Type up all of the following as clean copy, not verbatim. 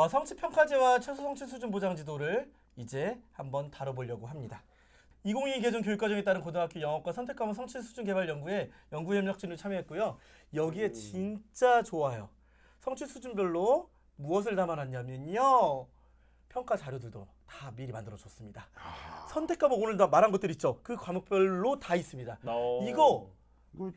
성취평가제와 최소 성취 수준 보장 지도를 이제 한번 다뤄보려고 합니다. 2022 개정 교육과정에 따른 고등학교 영어과 선택 과목 성취 수준 개발 연구에 연구 협력진을 참여했고요. 여기에 진짜 좋아요. 성취 수준별로 무엇을 담아놨냐면요. 평가 자료들도 다 미리 만들어줬습니다. 선택 과목 오늘 다 말한 것들 있죠. 그 과목별로 다 있습니다. 이거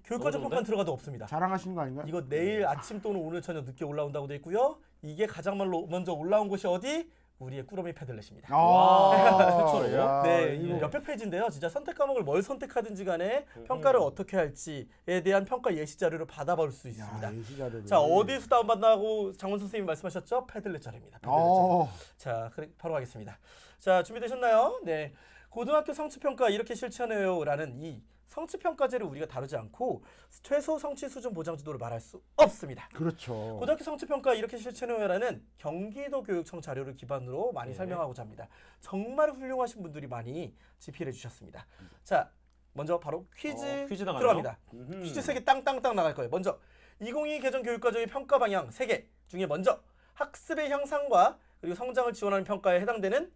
교육과정 평가는 들어가도 없습니다. 자랑하시는 거 아닌가요? 이거 내일 아침 또는 오늘 저녁 늦게 올라온다고 돼 있고요. 이게 가장 먼저 올라온 곳이 어디? 우리의 꾸러미 패들렛입니다. 최초로. 네, 몇백 페이지인데요. 진짜 선택 과목을 뭘 선택하든지 간에 평가를 어떻게 할지에 대한 평가 예시 자료를 받아볼 수 있습니다. 예시 자료를. 자, 어디서 다운받나고 장원 선생님이 말씀하셨죠? 패들렛 자료입니다. 패들렛 자료. 자, 바로 가겠습니다. 자, 준비되셨나요? 네. 고등학교 성취평가 이렇게 실천해요 라는 이 성취평가제를 우리가 다루지 않고 최소 성취 수준 보장 지도를 말할 수 없습니다. 그렇죠. 고등학교 성취평가 이렇게 실천해요라는 경기도 교육청 자료를 기반으로 많이 설명하고자 합니다. 정말 훌륭하신 분들이 많이 집필해 주셨습니다. 자, 먼저 바로 퀴즈 들어갑니다. 퀴즈 3개 땅땅땅 나갈 거예요. 먼저 2022 개정 교육과정의 평가 방향 3개 중에 먼저 학습의 향상과 그리고 성장을 지원하는 평가에 해당되는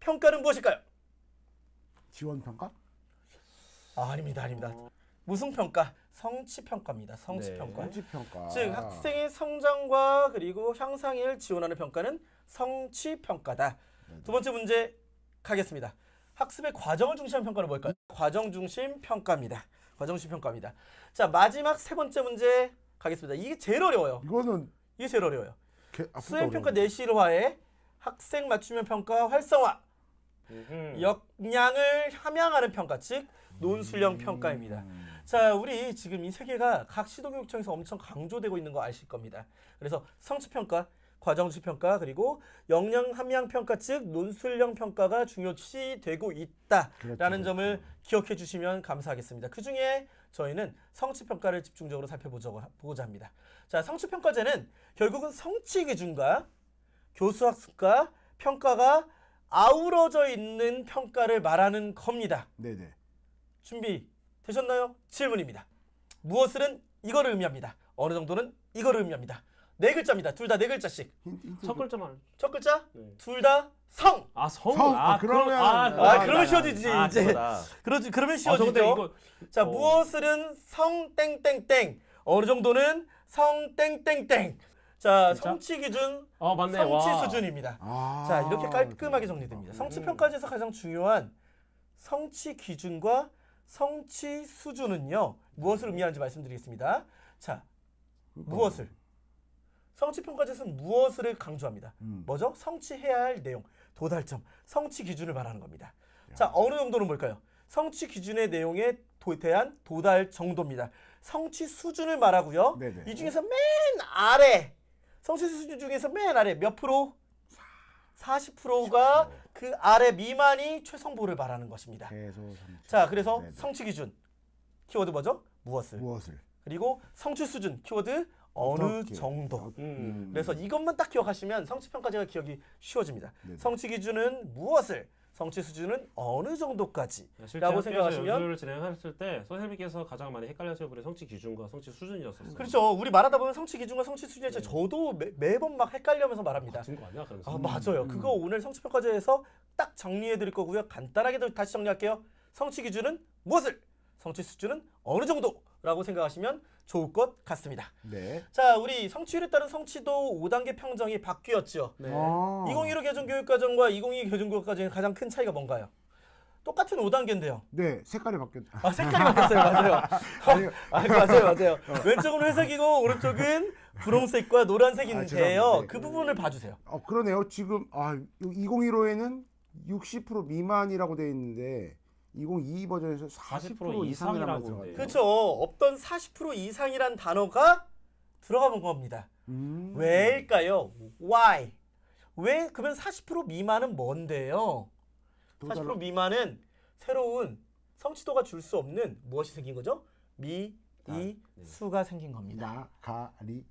평가는 무엇일까요? 지원평가? 아닙니다. 무슨 평가? 성취평가입니다. 성취평가. 성취평가. 즉 학생의 성장과 그리고 향상을 지원하는 평가는 성취평가다. 두 번째 문제 가겠습니다. 학습의 과정을 중시한 평가는 뭘까요? 과정 중심 평가입니다. 과정 중심 평가입니다. 자, 마지막 세 번째 문제 가겠습니다. 이게 제일 어려워요. 이게 제일 어려워요. 수행평가 내실화에 학생 맞춤형 평가 활성화. 역량을 함양하는 평가, 즉 논술형 평가입니다. 자, 우리 지금 이 세 개가 각 시도교육청에서 엄청 강조되고 있는 거 아실 겁니다. 그래서 성취평가, 과정주평가, 그리고 역량 함양 평가, 즉 논술형 평가가 중요시되고 있다라는 점을 기억해 주시면 감사하겠습니다. 그 중에 저희는 성취평가를 집중적으로 살펴보고자 합니다. 자, 성취평가제는 결국은 성취 기준과 교수학습과 평가가 아우러져 있는 평가를 말하는 겁니다. 네네. 준비 되셨나요? 질문입니다. 무엇은 이거를 의미합니다. 어느 정도는 이거를 의미합니다. 네 글자입니다. 둘 다 네 글자씩. 첫 글자만. 첫 글자? 네. 둘 다 성. 성. 그러면 쉬워지지 이제. 그러면 쉬워지죠. 자, 무엇은 성 땡땡땡. 어느 정도는 성 땡땡땡. 자, 성취 기준, 성취 수준입니다. 자, 이렇게 깔끔하게 정리됩니다. 성취평가제에서 가장 중요한 성취 기준과 성취 수준은요, 무엇을 의미하는지 말씀드리겠습니다. 자, 무엇을? 성취평가제에서는 무엇을 강조합니다. 뭐죠? 성취해야 할 내용, 도달점, 성취 기준을 말하는 겁니다. 자, 어느 정도는 뭘까요? 성취 기준의 내용에 대한 도달 정도입니다. 성취 수준을 말하고요. 네네. 이 중에서 맨 아래, 성취 수준 중에서 맨 아래 몇 프로? 40%가 그 아래 미만이 최성보를 말하는 것입니다. 자, 그래서 네네. 성취 기준 키워드 뭐죠? 무엇을. 그리고 성취 수준 키워드 어느 정도. 그래서 이것만 딱 기억하시면 성취평가제가 기억이 쉬워집니다. 네네. 성취 기준은 무엇을, 성취 수준은 어느 정도까지 라고 생각하시면 연수를 진행했을 때 선생님께서 가장 많이 헷갈려하시는 분이 성취 기준과 성취 수준이었었어요. 그렇죠. 우리 말하다 보면 성취 기준과 성취 수준이 저도 매번 막 헷갈려면서 말합니다. 같은 거 아니야? 맞아요. 그거 오늘 성취평가제에서 딱 정리해 드릴 거고요. 간단하게 다시 정리할게요. 성취 기준은 무엇을, 성취 수준은 어느 정도라고 생각하시면 좋을 것 같습니다. 네. 자, 우리 성취율에 따른 성취도 5단계 평정이 바뀌었죠. 네. 2015 개정 교육과정과 2022 개정 교육과정의 가장 큰 차이가 뭔가요? 똑같은 5단계인데요. 네, 색깔이 바뀌었다. 색깔이 바뀌었어요. 맞아요. 맞아요. 왼쪽은 회색이고 오른쪽은 분홍색과 노란색인데요. 그 부분을 봐주세요. 그러네요. 지금 2015에는 60% 미만이라고 되어 있는데 2022 버전에서 40% 이상이라고 들어가요. 그렇죠. 없던 40% 이상이란 단어가 들어가본 겁니다. 왜일까요? Why? 왜? 그러면 40% 미만은 뭔데요? 40% 미만은 새로운 성취도가 줄 수 없는 무엇이 생긴 거죠? 수가 생긴 겁니다. 나가리.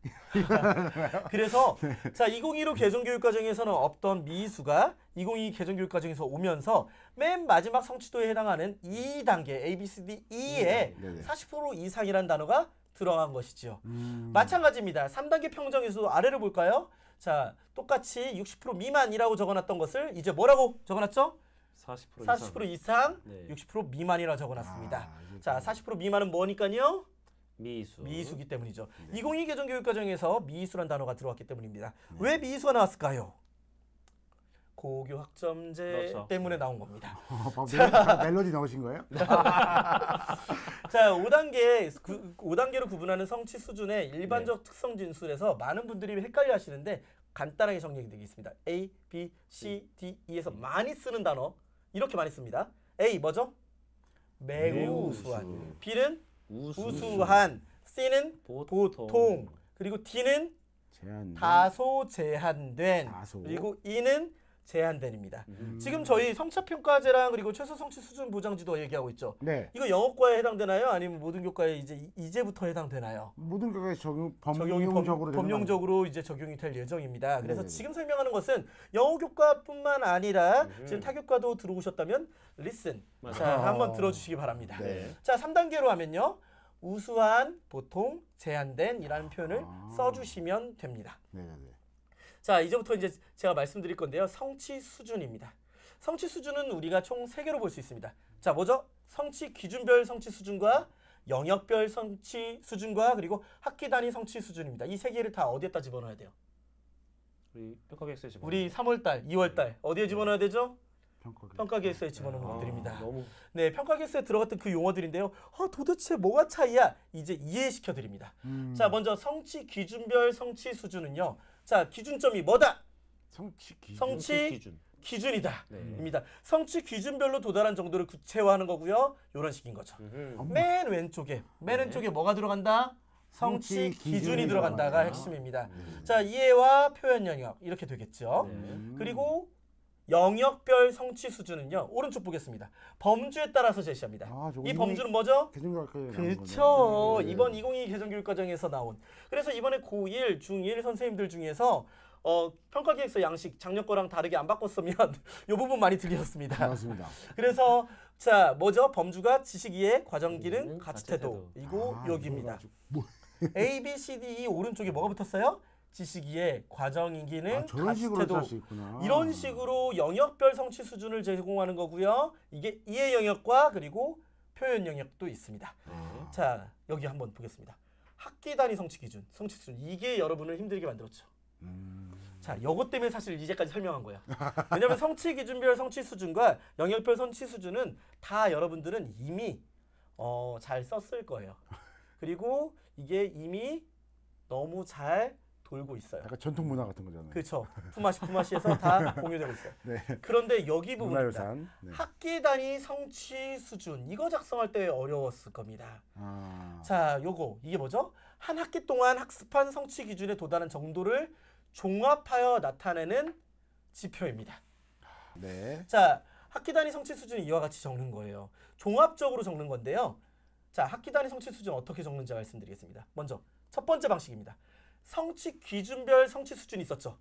그래서 자, 2015 개정교육과정에서는 없던 미수가 2022 개정교육과정에서 오면서 맨 마지막 성취도에 해당하는 2단계 A, B, C, D, E에 40% 이상이라는 단어가 들어간 것이죠. 마찬가지입니다. 3단계 평정인수 아래를 볼까요? 자, 똑같이 60% 미만이라고 적어놨던 것을 이제 뭐라고 적어놨죠? 40% 이상, 네. 60% 미만이라고 적어놨습니다. 자, 40% 미만은 뭐니까요? 미수. 미수기 때문이죠. 2022 개정교육과정에서 미수란 단어가 들어왔기 때문입니다. 왜 미수가 나왔을까요? 고교 학점제 그렇죠. 때문에 나온 겁니다. 멜로디 넣으신 거예요? 자, 5단계로 구분하는 성취 수준의 일반적 특성 진술에서 많은 분들이 헷갈려 하시는데 간단하게 정리해 드리겠습니다. A, B, C, D, E에서 많이 쓰는 단어 이렇게 많이 씁니다. A 뭐죠? 매우 우수한. B는 우수한. C는 보통. 그리고 D는 다소 제한된. 그리고 E는 제한된입니다. 지금 저희 성차평가제랑 그리고 최소 성취 수준 보장지도 얘기하고 있죠. 네. 이거 영어과에 해당되나요? 아니면 모든 교과에 이제부터 해당되나요? 모든 교과에 법령적으로 법령적으로 이제 적용이 될 예정입니다. 그래서 네네. 지금 설명하는 것은 영어 교과뿐만 아니라 지금 타교과도 들어오셨다면 listen. 자, 한번 들어주시기 바랍니다. 네. 자, 3단계로 하면요. 우수한, 보통, 제한된 이라는 표현을 써주시면 됩니다. 네. 자, 이제부터 이제 제가 말씀드릴 건데요. 성취 수준입니다. 성취 수준은 우리가 총 3개로 볼 수 있습니다. 자, 뭐죠? 성취 기준별 성취 수준과 영역별 성취 수준과 그리고 학기 단위 성취 수준입니다. 이 3개를 다 어디에다 집어넣어야 돼요? 우리 평가 계획서에 집어넣어야 우리 3월 달, 2월 달 어디에 집어넣어야 되죠? 평가 계획서에 집어넣는 아, 것들입니다. 너무 네, 평가 계획서에 들어갔던 그 용어들인데요. 도대체 뭐가 차이야? 이제 이해시켜 드립니다. 자, 먼저 성취 기준별 성취 수준은요. 자, 기준점이 뭐다? 성취 기준. 기준이다. 네. 입니다. 성취 기준별로 도달한 정도를 구체화하는 거고요. 이런 식인 거죠. 맨 왼쪽에 뭐가 들어간다? 성취 기준이 들어간다가 핵심입니다. 자, 이해와 표현 영역 이렇게 되겠죠. 그리고 영역별 성취 수준은요. 오른쪽 보겠습니다. 범주에 따라서 제시합니다. 이 범주는 뭐죠? 그렇죠. 이번 2022 개정교육과정에서 나온. 그래서 이번에 고1, 중1 선생님들 중에서 평가기획서 양식 작년 거랑 다르게 안 바꿨으면 이 부분 많이 들리셨습니다. 맞습니다. 그래서 자, 뭐죠? 범주가 지식 이해, 과정 기능, 가치 태도. 이거 여기입니다. A, B, C, D, E 오른쪽에 뭐가 붙었어요? 지식 이해, 과정 기능, 가치 태도. 이런 식으로 영역별 성취 수준을 제공하는 거고요. 이게 이해 영역과 그리고 표현 영역도 있습니다. 자, 여기 한번 보겠습니다. 학기 단위 성취 기준, 성취 수준. 이게 여러분을 힘들게 만들었죠. 자, 이것 때문에 사실 이제까지 설명한 거야. 왜냐면 성취 기준별 성취 수준과 영역별 성취 수준은 다 여러분들은 이미 잘 썼을 거예요. 그리고 이게 이미 너무 잘 돌고 있어요. 약간 전통 문화 같은 거잖아요. 그렇죠. 품앗이에서 다 공유되고 있어요. 네. 그런데 여기 부분입니다. 네. 학기 단위 성취 수준 이거 작성할 때 어려웠을 겁니다. 자, 이게 뭐죠? 한 학기 동안 학습한 성취 기준에 도달한 정도를 종합하여 나타내는 지표입니다. 네. 자, 학기 단위 성취 수준이 이와 같이 적는 거예요. 종합적으로 적는 건데요. 자, 학기 단위 성취 수준 어떻게 적는지 말씀드리겠습니다. 먼저 첫 번째 방식입니다. 성취 기준별 성취 수준이 있었죠.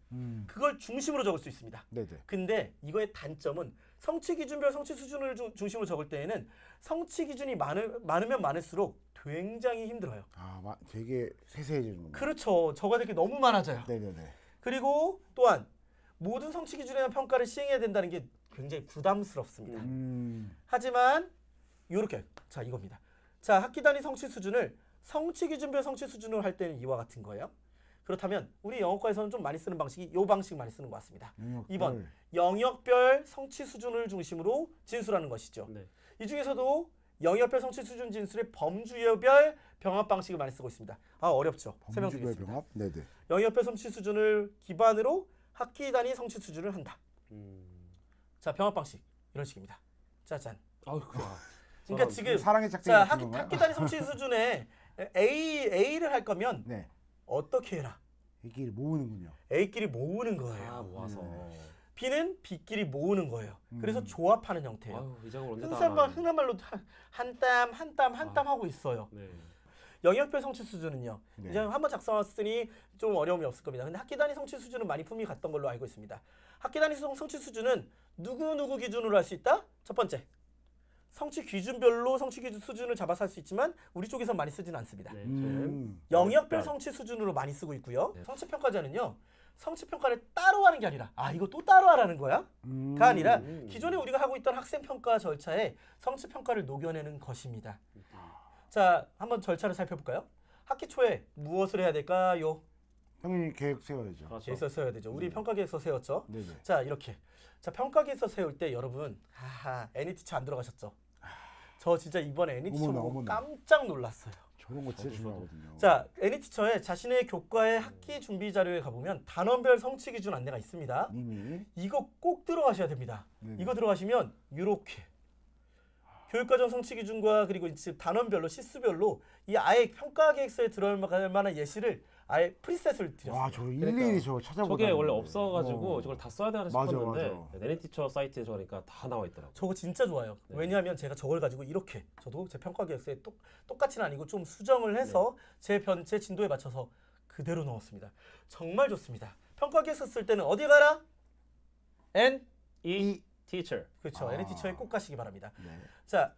그걸 중심으로 적을 수 있습니다. 네네. 근데 이거의 단점은 성취 기준별 성취 수준을 중심으로 적을 때에는 성취 기준이 많으면 많을수록 굉장히 힘들어요. 되게 세세해지는 거. 그렇죠. 적어야 될 게 너무 많아져요. 네네네. 그리고 또한 모든 성취 기준에 대한 평가를 시행해야 된다는 게 굉장히 부담스럽습니다. 하지만 이렇게 자, 이겁니다. 자, 학기 단위 성취 수준을 성취 기준별 성취 수준으로 할 때는 이와 같은 거예요. 그렇다면 우리 영어과에서는 좀 많이 쓰는 방식이 이 방식 많이 쓰는 것 같습니다. 2번 영역별 성취 수준을 중심으로 진술하는 것이죠. 네. 이 중에서도 영역별 성취 수준 진술의 범주별 병합 방식을 많이 쓰고 있습니다. 어렵죠. 설명드리겠습니다. 병합? 네네. 영역별 성취 수준을 기반으로 학기 단위 성취 수준을 한다. 자, 병합 방식 이런 식입니다. 짜잔. 그러니까 지금 사랑의 짝대기 자, 학기 단위 성취 수준에 A를 할 거면 네. 어떻게 해라? A끼리 모으는군요. A끼리 모으는 거예요. 모아서. B는 B끼리 모으는 거예요. 그래서 조합하는 형태예요. 이 작업을 언제 흔한 말로 한 땀 하고 있어요. 네. 영역별 성취 수준은요. 네. 이제 한번 작성했으니 좀 어려움이 없을 겁니다. 근데 학기 단위 성취 수준은 많이 품이 갔던 걸로 알고 있습니다. 학기 단위 성취 수준은 누구 기준으로 할 수 있다? 첫 번째, 성취 기준별로 성취 기준 수준을 잡아서 할 수 있지만 우리 쪽에서 많이 쓰지는 않습니다. 네, 영역별 성취 수준으로 많이 쓰고 있고요. 네. 성취평가자는요. 성취평가를 따로 하는 게 아니라 이거 또 따로 하라는 거야? 가 아니라 기존에 우리가 하고 있던 학생평가 절차에 성취평가를 녹여내는 것입니다. 자, 한번 절차를 살펴볼까요? 학기 초에 무엇을 해야 될까요? 당연히 계획 세워야죠. 그렇죠. 계획서 세워야 되죠. 우리 평가 계획서 세웠죠. 네네. 자, 이렇게. 자, 평가 계획서 세울 때 여러분, 애니티처 안 들어가셨죠? 저 진짜 이번에 애니티처 보고 어머나. 깜짝 놀랐어요. 저런 거 진짜 중요하거든요. 자, 애니티처에 자신의 교과의 학기 준비 자료에 가보면 단원별 성취 기준 안내가 있습니다. 이미 이거 꼭 들어가셔야 됩니다. 네네. 이거 들어가시면 이렇게 교육과정 성취 기준과 그리고 즉 단원별로 시수별로 이 아예 평가 계획서에 들어갈 만한 예시를 아예 프리셋을 드렸어요. 와, 저 일일이 저 찾아보다. 저게 원래 없어가지고 저걸 다 써야 되나 맞아, 싶었는데 맞아. 네네티처 사이트에서 그러니까 다 나와 있더라고. 저거 진짜 좋아요. 네. 왜냐하면 제가 저걸 가지고 이렇게 저도 제 평가 계획서에 똑같이는 아니고 좀 수정을 해서 제 진도에 맞춰서 그대로 넣었습니다. 정말 좋습니다. 평가 계획서 쓸 때는 어디 가라? 이 teacher. 그렇죠. 애니티처에 꼭 가시기 바랍니다. 네. 자,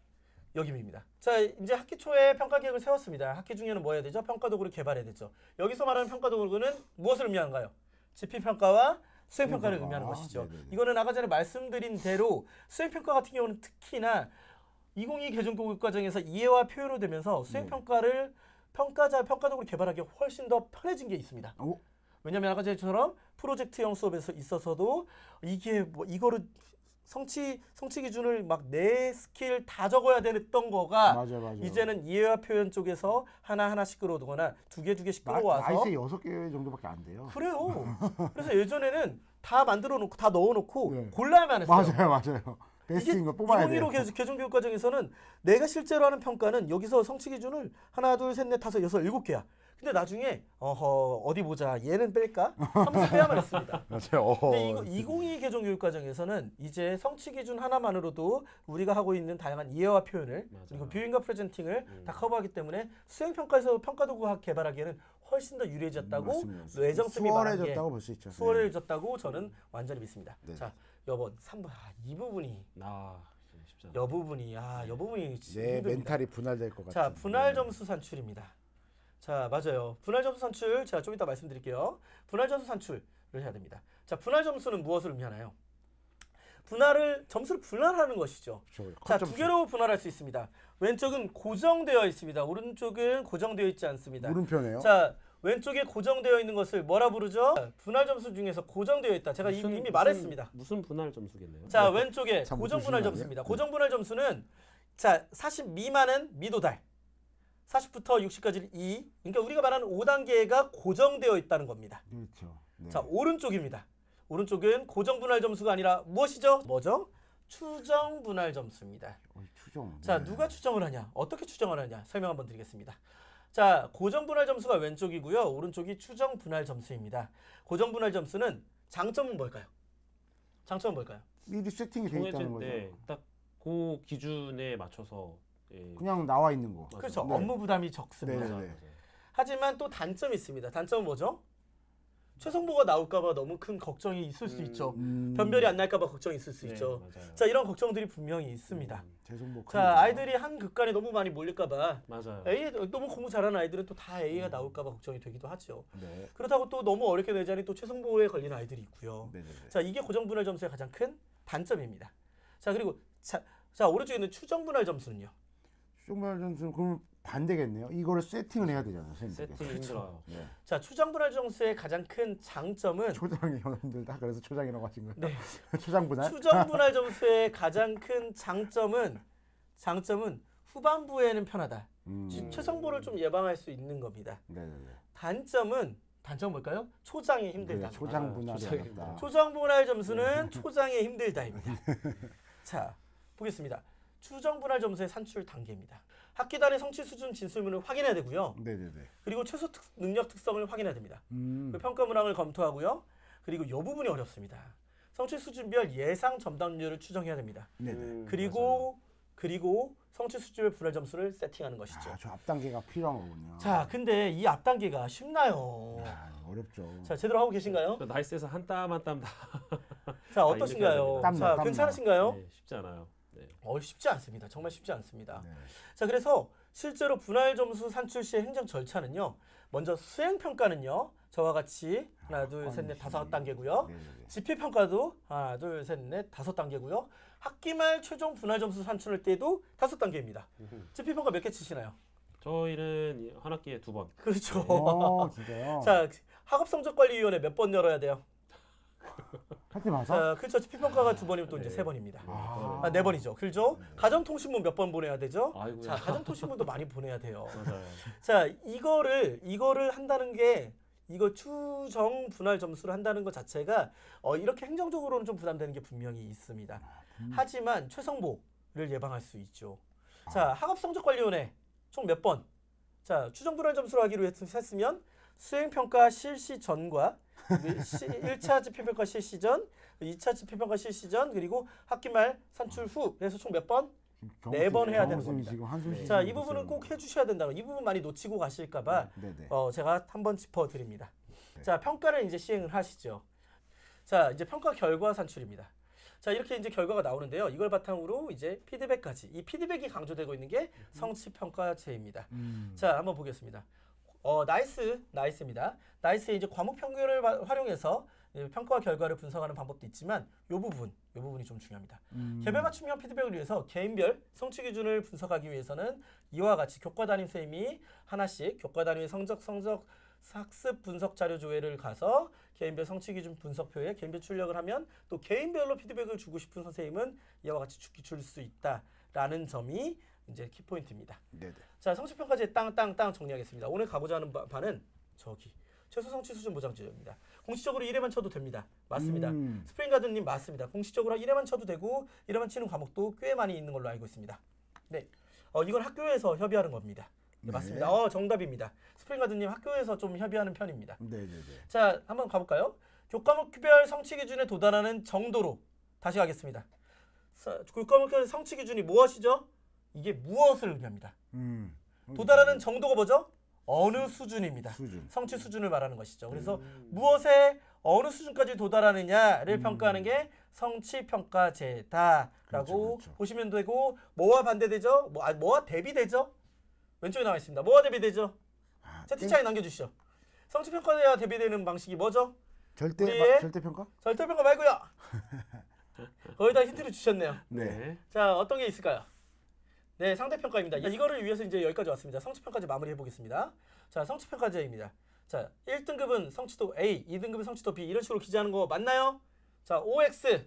여기입니다. 자, 이제 학기 초에 평가 계획을 세웠습니다. 학기 중에는 뭐 해야 되죠? 평가 도구를 개발해야 되죠. 여기서 말하는 평가 도구는 무엇을 의미하는가요? 지필평가와 수행평가를 의미하는 것이죠. 네네네. 이거는 아까 전에 말씀드린 대로 수행평가 같은 경우는 특히나 2022 개정교육과정에서 이해와 표현으로 되면서 수행평가를 평가 도구를 개발하기 훨씬 더 편해진 게 있습니다. 오? 왜냐하면 아까 전처럼 프로젝트형 수업에서 있어서도 이게 뭐 이거를 성취 기준을 막 내 스킬 다 적어야 됐던 거가 맞아. 이제는 이해와 표현 쪽에서 하나씩 끌어오거나 두 개씩 끌어와서 나이스 6개 정도밖에 안 돼요. 그래요. 그래서 예전에는 다 만들어 놓고 다 넣어 놓고 네. 골라야만 했어요. 맞아요. 베스트인 거 뽑아야 돼요. 2015 개정교육 과정에서는 내가 실제로 하는 평가는 여기서 성취 기준을 하나, 둘, 셋, 넷, 다섯, 여섯, 7개야. 근데 나중에 어디 보자. 얘는 뺄까? 하면서 빼야만 했습니다. 맞아요. 근데 2022 개정교육 과정에서는 이제 성취 기준 하나만으로도 우리가 하고 있는 다양한 이해와 표현을 맞아요. 그리고 뷰잉과 프레젠팅을 다 커버하기 때문에 수행평가에서 평가 도구 개발하기에는 훨씬 더 유리해졌다고 맞습니다. 뇌정쌤이 말한 게 수월해졌다고 볼 수 있죠. 수월해졌다고 저는 완전히 믿습니다. 네. 자, 여번 3번 이 부분이 쉽지 않아. 여 부분이 진짜 내 힘듭니다. 멘탈이 분할될 것 같아요. 자, 분할 점수 산출입니다. 자, 맞아요. 분할 점수 산출 제가 좀 이따 말씀드릴게요. 분할 점수 산출을 해야 됩니다. 자, 분할 점수는 무엇을 의미하나요? 점수를 분할하는 것이죠. 자, 두 개로 분할할 수 있습니다. 왼쪽은 고정되어 있습니다. 오른쪽은 고정되어 있지 않습니다. 물음표네요. 자, 왼쪽에 고정되어 있는 것을 뭐라 부르죠? 분할 점수 중에서 고정되어 있다. 제가 이미 말했습니다. 무슨 분할 점수겠네요. 자, 왼쪽에 참 고정 분할 조심해야 점수입니다. 돼요. 고정 분할 점수는 자, 40 미만은 미도달. 40부터 60까지 2. 그러니까 우리가 말하는 5단계가 고정되어 있다는 겁니다. 그렇죠. 네. 자, 오른쪽입니다. 오른쪽은 고정 분할 점수가 아니라 무엇이죠? 뭐죠? 추정 분할 점수입니다. 추정. 자, 네. 누가 추정을 하냐? 어떻게 추정을 하냐? 설명 한번 드리겠습니다. 자, 고정 분할 점수가 왼쪽이고요. 오른쪽이 추정 분할 점수입니다. 고정 분할 점수는 장점은 뭘까요? 장점은 뭘까요? 미리 세팅이 돼 있다는 거죠. 딱 그 기준에 맞춰서 그냥 나와 있는 거. 맞아요. 그렇죠. 네. 업무 부담이 적습니다. 네. 맞아요. 하지만 또 단점이 있습니다. 단점은 뭐죠? 최성보가 나올까봐 너무 큰 걱정이 있을 수 있죠. 변별이 안 날까봐 걱정이 있을 수 네, 있죠. 맞아요. 자, 이런 걱정들이 분명히 있습니다. 재송보. 자, 아이들이 한 극간에 너무 많이 몰릴까봐 맞아요. A 너무 공부 잘하는 아이들은 또 다 A가 나올까봐 걱정이 되기도 하죠. 네. 그렇다고 또 너무 어렵게 내자니 또 최성보에 걸리는 아이들이 있고요. 네. 자, 이게 고정 분할 점수의 가장 큰 단점입니다. 자, 그리고 자 오른쪽에 있는 추정 분할 점수는요. 추정 점수는 그럼 반대겠네요. 이거를 세팅을 해야 되잖아요. 세팅이 힘들어요. 네. 자, 추정 분할 점수의 가장 큰 장점은 초장이 형님들 다 그래서 초장이라고 하신 거예요? 네. 초장 분할? 추정 분할 점수의 가장 큰 장점은 후반부에는 편하다. 최성보를 좀 예방할 수 있는 겁니다. 네네네. 단점은 뭘까요? 초장이 힘들다. 네, 초장 분할이 초장이 어렵다. 초정 분할 점수는 초장에 힘들다입니다. 자, 보겠습니다. 추정 분할 점수의 산출 단계입니다. 학기 단위 성취 수준 진술문을 확인해야 되고요. 네네네. 그리고 최소 능력 특성을 확인해야 됩니다. 그 평가 문항을 검토하고요. 그리고 이 부분이 어렵습니다. 성취 수준별 예상 점답률을 추정해야 됩니다. 네네. 그리고 성취 수준별 분할 점수를 세팅하는 것이죠. 저 앞단계가 필요한 거군요. 자, 근데 이 앞단계가 쉽나요? 어렵죠. 자, 제대로 하고 계신가요? 나이스에서 한 땀 한 땀 다. 자, 어떠신가요? 땀나, 자, 땀나. 괜찮으신가요? 네, 쉽지 않아요. 네. 쉽지 않습니다. 정말 쉽지 않습니다. 네. 자, 그래서 실제로 분할 점수 산출 시의 행정 절차는요. 먼저 수행 평가는요. 저와 같이 하나, 둘, 셋, 넷, 5단계고요. 집필 평가도 하나, 둘, 셋, 넷, 5단계고요. 학기 말 최종 분할 점수 산출할 때도 5단계입니다. 집필 평가 몇 개 치시나요? 저희는 한 학기에 2번. 그렇죠. 진짜요? 자, 학업성적관리위원회 몇 번 열어야 돼요? 할 때마다? 자, 그렇죠. 집필평가가 2번이면 또 이제 3번입니다. 아, 4번이죠. 그렇죠? 가정통신문 몇 번 보내야 되죠? 아이고야. 자, 가정통신문도 많이 보내야 돼요. 맞아요. 자, 이거를 한다는 게 이거 추정 분할 점수를 한다는 것 자체가 이렇게 행정적으로는 좀 부담되는 게 분명히 있습니다. 하지만 최성보를 예방할 수 있죠. 자, 학업성적관리위원회 총 몇 번? 자, 추정 분할 점수를 하기로 했으면 수행평가 실시 전과 1차 집필평가 실시 전, 2차 집필평가 실시 전, 그리고 학기 말 산출 후 해서 총 몇 번? 4번 해야 되는 겁니다. 자, 이 부분은 꼭 해주셔야 된다고. 이 부분 많이 놓치고 가실까봐 제가 한번 짚어드립니다. 자, 평가를 이제 시행을 하시죠. 자, 이제 평가 결과 산출입니다. 자, 이렇게 이제 결과가 나오는데요. 이걸 바탕으로 이제 피드백까지. 이 피드백이 강조되고 있는 게 성취평가제입니다. 자, 한번 보겠습니다. 나이스입니다. 나이스의 이제 과목 평균을 활용해서 평가 결과를 분석하는 방법도 있지만 이 부분이 좀 중요합니다. 개별 맞춤형 피드백을 위해서 개인별 성취 기준을 분석하기 위해서는 이와 같이 교과 담임 선생님이 하나씩 교과 담임의 성적 학습 분석 자료 조회를 가서 개인별 성취 기준 분석표에 개인별 출력을 하면 또 개인별로 피드백을 주고 싶은 선생님은 이와 같이 줄 수 있다라는 점이 이제 키포인트입니다. 네네. 자, 성취평가제 땅 정리하겠습니다. 오늘 가고자 하는 바는 저기 최소 성취 수준 보장제입니다. 공식적으로 1회만 쳐도 됩니다. 맞습니다. 스프링가든님 맞습니다. 공식적으로 1회만 쳐도 되고 1회만 치는 과목도 꽤 많이 있는 걸로 알고 있습니다. 네, 이건 학교에서 협의하는 겁니다. 네, 맞습니다. 정답입니다. 스프링가든님 학교에서 좀 협의하는 편입니다. 네네네. 자, 한번 가볼까요? 교과목별 성취 기준에 도달하는 정도로 다시 가겠습니다. 교과목별 성취 기준이 무엇이죠? 이게 무엇을 의미합니다. 도달하는 정도가 뭐죠? 어느 수준입니다. 성취 수준을 말하는 것이죠. 그래서 무엇에 어느 수준까지 도달하느냐를 평가하는 게 성취평가제다라고 그렇죠. 보시면 되고 뭐와 반대되죠? 뭐와 대비되죠? 왼쪽에 나와 있습니다. 뭐와 대비되죠? 채팅창에 남겨주시죠. 성취평가제와 대비되는 방식이 뭐죠? 절대평가? 절대평가 말고요. 거의 다 힌트를 주셨네요. 네. 자, 어떤 게 있을까요? 네, 상대평가입니다. 이거를 위해서 이제 여기까지 왔습니다. 성취평가제 마무리해 보겠습니다. 자, 성취평가제입니다. 자, 1등급은 성취도 A, 2등급은 성취도 B 이런 식으로 기재하는 거 맞나요? 자, OX.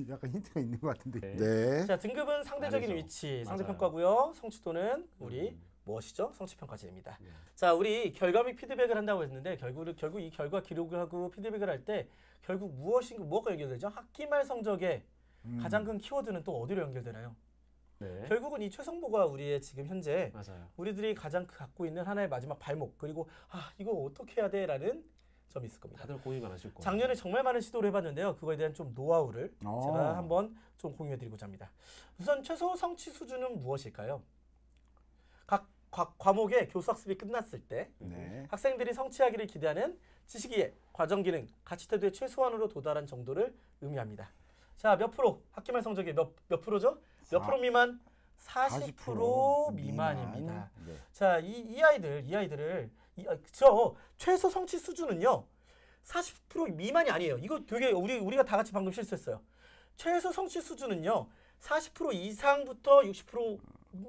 약간 힌트가 있는 것 같은데. 네. 자, 등급은 상대적인 위치, 상대평가고요. 성취도는 우리 무엇이죠? 성취평가제입니다. 자, 우리 결과 및 피드백을 한다고 했는데 결국 이 결과 기록을 하고 피드백을 할 때 결국 무엇과 연결되죠? 학기 말 성적의 가장 큰 키워드는 또 어디로 연결되나요? 네. 결국은 이 최성보가 우리의 지금 현재 맞아요. 우리들이 가장 갖고 있는 하나의 마지막 발목 그리고 이거 어떻게 해야 돼라는 점이 있을 겁니다. 다들 고민 많으실 거예요. 작년에 정말 많은 시도를 해봤는데요. 그거에 대한 좀 노하우를 제가 한번 좀 공유해드리고자 합니다. 우선 최소 성취 수준은 무엇일까요? 각 과목의 교수 학습이 끝났을 때 학생들이 성취하기를 기대하는 지식이해, 과정 기능, 가치 태도의 최소한으로 도달한 정도를 의미합니다. 자, 몇 프로? 학기 말 성적의 몇 프로죠? 몇 프로 미만? 40% 미만입니다. 네. 자, 이 아이들을 최소 성취 수준은요. 40% 미만이 아니에요. 이거 되게 우리가 다 같이 방금 실수했어요. 최소 성취 수준은요. 40% 이상부터 60%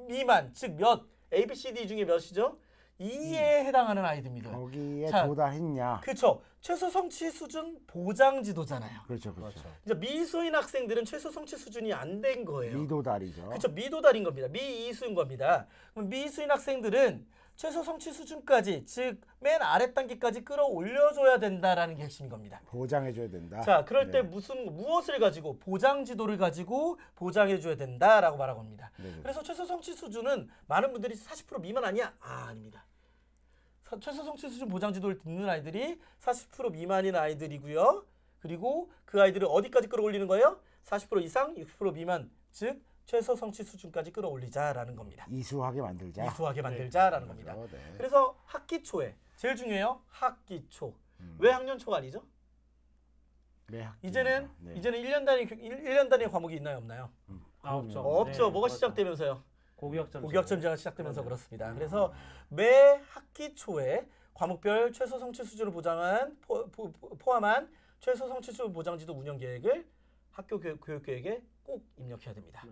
미만, 즉 몇 A, B, C, D 중에 몇이죠? 2에 해당하는 아이들입니다. 거기에 도달했냐? 그렇죠. 최소 성취 수준 보장 지도잖아요. 그렇죠. 이제 미수인 학생들은 최소 성취 수준이 안 된 거예요. 미도달이죠. 그렇죠. 미도달인 겁니다. 미이수인 겁니다. 그럼 미수인 학생들은 최소 성취 수준까지, 즉 맨 아래 단계까지 끌어올려줘야 된다라는 게 핵심인 겁니다. 보장해줘야 된다. 자, 그럴 때 무엇을 가지고 보장 지도를 가지고 보장해줘야 된다라고 말하고 합니다. 그래서 최소 성취 수준은 많은 분들이 40% 미만 아니야? 아닙니다. 최소 성취 수준 보장 지도를 듣는 아이들이 40% 미만인 아이들이고요. 그리고 그 아이들을 어디까지 끌어올리는 거예요? 40% 이상, 60% 미만, 즉 최소 성취 수준까지 끌어올리자라는 겁니다. 이수하게 만들자라는 겁니다. 네. 그래서 학기 초에 제일 중요해요. 학기 초. 왜 학년 초가 아니죠? 매 학기. 이제는 네. 이제는 1년 단위 과목이 있나요, 없나요? 없죠. 없죠. 네, 뭐가 맞죠. 시작되면서요? 고교학점제. 고교학점제가 시작되면서 그러네요. 그렇습니다. 그래서 매 학기 초에 과목별 최소 성취 수준을 포함한 최소 성취 수준 보장지도 운영 계획을 학교 교육 계획에 꼭 입력해야 됩니다.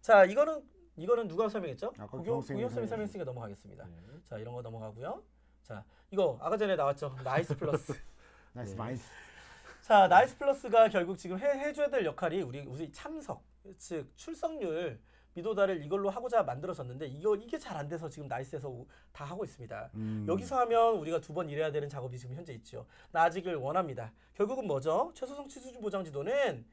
자, 이거는 누가 설명했죠? 아까 고교쌤이 교육생이 설명했으니까 넘어가겠습니다. 네. 자, 이런 거 넘어가고요. 자, 이거 아까 전에 나왔죠. 나이스 플러스. 나이스 네. 마이스. 자, 나이스 플러스가 결국 지금 해줘야 될 역할이 우리 참석, 즉 출석률 미도달을 이걸로 하고자 만들어졌는데 이게 잘 안 돼서 지금 나이스에서 다 하고 있습니다. 여기서 하면 우리가 2번 일해야 되는 작업이 지금 현재 있죠. 나아지길 원합니다. 결국은 뭐죠? 최소 성취 수준 보장 지도는